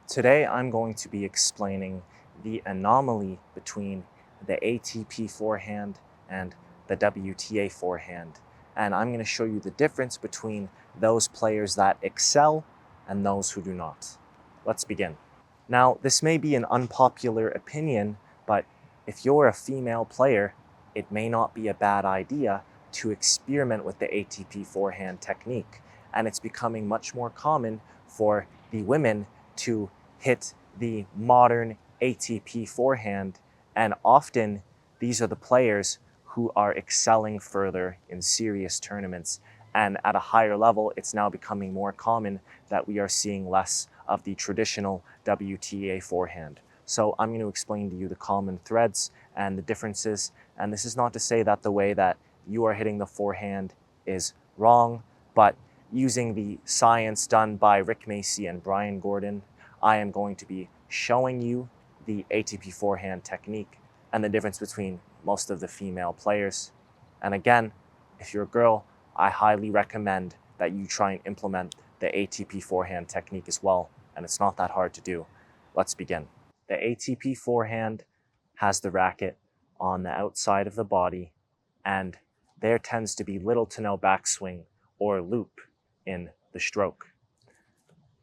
Today I'm going to be explaining the anomaly between the ATP forehand and the WTA forehand. And I'm going to show you the difference between those players that excel and those who do not. Let's begin. Now, this may be an unpopular opinion, but if you're a female player, it may not be a bad idea to experiment with the ATP forehand technique. And it's becoming much more common for the women to hit the modern ATP forehand, and often these are the players who are excelling further in serious tournaments. And at a higher level, it's now becoming more common that we are seeing less of the traditional WTA forehand. So I'm going to explain to you the common threads and the differences. And this is not to say that the way that you are hitting the forehand is wrong, but using the science done by Rick Macy and Brian Gordon, I am going to be showing you the ATP forehand technique and the difference between most of the female players. And again, if you're a girl, I highly recommend that you try and implement the ATP forehand technique as well, and it's not that hard to do. Let's begin. The ATP forehand has the racket on the outside of the body, and there tends to be little to no backswing or loop in the stroke.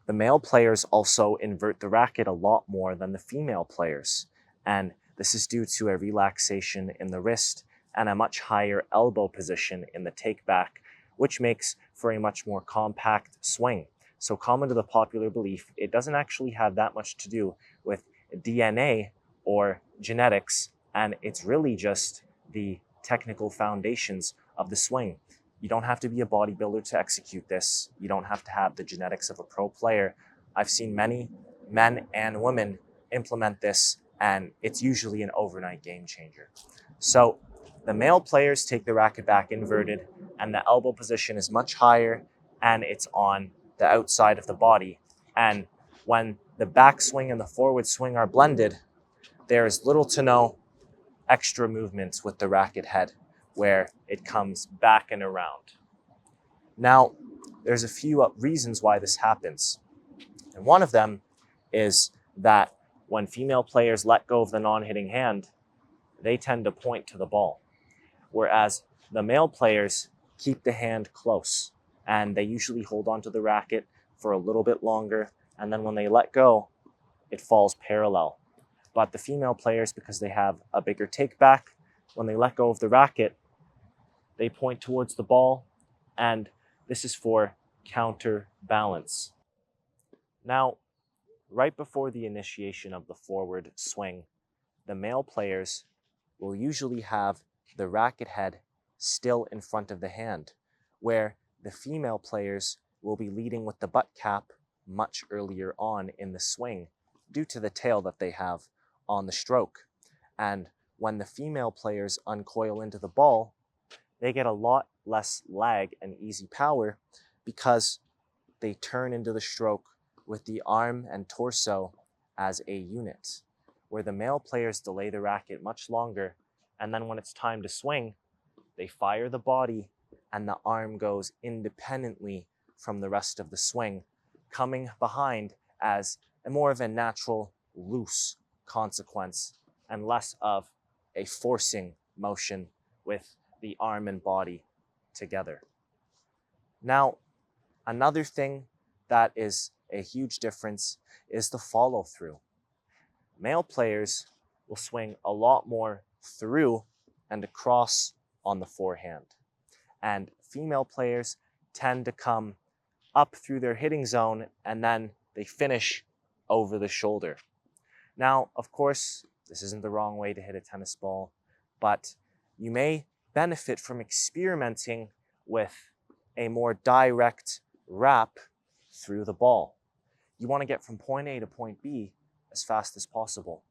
The male players also invert the racket a lot more than the female players, and this is due to a relaxation in the wrist and a much higher elbow position in the takeback, which makes for a much more compact swing. So common to the popular belief, it doesn't actually have that much to do with DNA or genetics, and it's really just the technical foundations of the swing. You don't have to be a bodybuilder to execute this. You don't have to have the genetics of a pro player. I've seen many men and women implement this, and it's usually an overnight game changer. So the male players take the racket back inverted, and the elbow position is much higher, and it's on the outside of the body. And when the backswing and the forward swing are blended, there is little to no extra movements with the racket head, where it comes back and around. Now, there's a few reasons why this happens. And one of them is that when female players let go of the non-hitting hand, they tend to point to the ball, whereas the male players keep the hand close, and they usually hold onto the racket for a little bit longer, and then when they let go, it falls parallel. But the female players, because they have a bigger take back, when they let go of the racket, they point towards the ball, and this is for counterbalance. Now, right before the initiation of the forward swing, the male players will usually have the racket head still in front of the hand, where the female players will be leading with the butt cap much earlier on in the swing due to the tail that they have on the stroke. And when the female players uncoil into the ball, they get a lot less lag and easy power because they turn into the stroke with the arm and torso as a unit, where the male players delay the racket much longer, and then when it's time to swing, they fire the body and the arm goes independently from the rest of the swing, coming behind as a more of a natural, loose consequence and less of a forcing motion with the arm and body together. Now, another thing that is a huge difference is the follow through. Male players will swing a lot more through and across on the forehand, and female players tend to come up through their hitting zone and then they finish over the shoulder. Now, of course, this isn't the wrong way to hit a tennis ball, but you may benefit from experimenting with a more direct wrap through the ball. You want to get from point A to point B as fast as possible.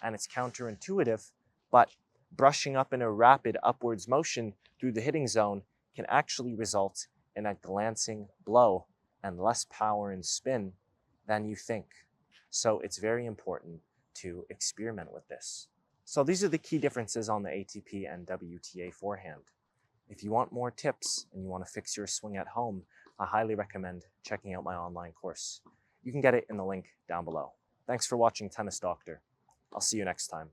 And it's counterintuitive, but brushing up in a rapid upwards motion through the hitting zone can actually result in a glancing blow and less power and spin than you think. So it's very important to experiment with this. So these are the key differences on the ATP and WTA forehand. If you want more tips and you want to fix your swing at home, I highly recommend checking out my online course. You can get it in the link down below. Thanks for watching Tennis Doctor. I'll see you next time.